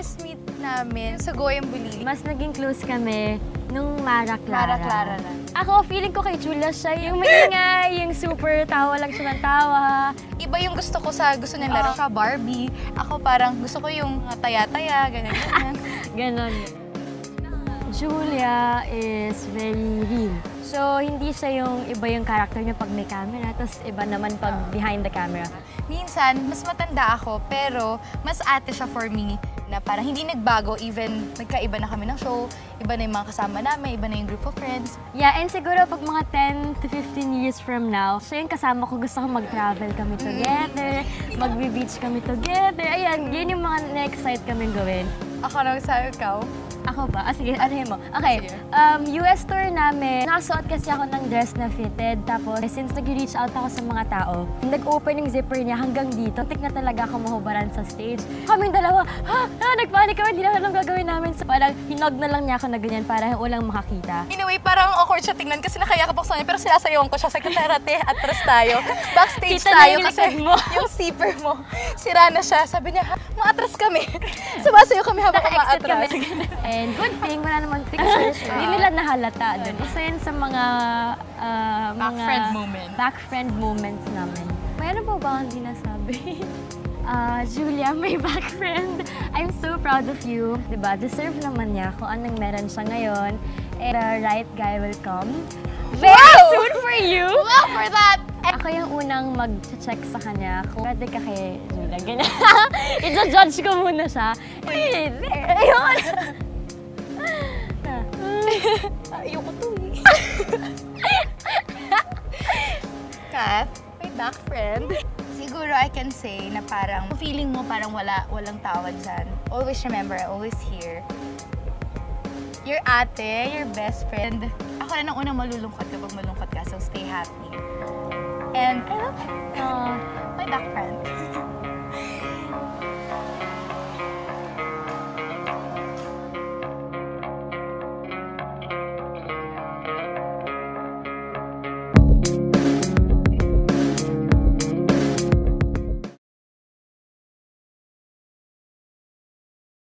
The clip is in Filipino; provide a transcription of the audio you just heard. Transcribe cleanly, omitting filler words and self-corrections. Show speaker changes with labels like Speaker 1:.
Speaker 1: first meet namin sa Goyang Bulili.
Speaker 2: Mas naging close kami nung Mara Clara.
Speaker 1: Mara Clara na.
Speaker 2: Ako, feeling ko kay Julia siya yung maingay, yung super tawa lang siya ng tawa.
Speaker 1: Iba yung gusto ko sa gusto niyang laro sa Barbie. Ako parang gusto ko yung taya-taya, ganyan-ganyan.
Speaker 2: Ganon. Julia is very real. So, hindi siya yung iba yung character niya pag may camera, tapos iba naman pag behind the camera.
Speaker 1: Minsan, mas matanda ako, pero mas ate siya for me. Na parang hindi nagbago, even nagkaiba na kami ng show, iba na yung mga kasama namin, iba na yung group of friends.
Speaker 2: Yeah, and siguro pag mga 10 to 15 years from now, siya yung kasama ko, gusto ko mag-travel kami together, mag-beach kami together. Ayan, yun yung mga na-excite kami gawin.
Speaker 1: Ako na sabi ikaw.
Speaker 2: Ako ba? Sige, ano mo? Okay, US tour namin, nakasuot kasi ako ng dress na fitted. Tapos, since nag-reach out ako sa mga tao, nag-open yung zipper niya hanggang dito. Tik na talaga ako mahubaran sa stage. Kaming dalawa, nagpanik kami, hindi naman alam gagawin namin. So, parang hinog na lang niya ako na ganyan para walang makakita.
Speaker 1: In a way, parang awkward siya tingnan kasi nakayakap ako sa kanya, pero sinasayawan ko siya. Sabi ko, Terate, atras tayo. Backstage
Speaker 2: Kita
Speaker 1: tayo
Speaker 2: na yung
Speaker 1: kasi
Speaker 2: likod mo.
Speaker 1: yung zipper mo, sira na siya. Sabi niya, maatras kami. Sumasayo kami habang
Speaker 2: Naka-exit
Speaker 1: maatras.
Speaker 2: kami. And good thing, wala naman pictures. Hindi nila nahalata doon. Isa yun sa mga
Speaker 1: Back-friend moment.
Speaker 2: Back-friend moments namin. Mayroon po ba hindi nasabi? Julia, my back friend. I'm so proud of you. Diba? Deserve naman niya kung anong meron siya ngayon. And the right guy will come very soon for you.
Speaker 1: Wow, for that!
Speaker 2: Ako yung unang mag-check sa kanya kung pwede ka kay Julia. Ganyan. I-judge ko muna siya. Ayun!
Speaker 1: Ayoko to eh. Kat, my back friend. Siguro I can say na parang feeling mo parang walang tawad dyan. Always remember, always here. Your ate, your best friend. Ako na nang unang malulungkot kapag malungkot ka, so stay happy. And I love you. My back friend.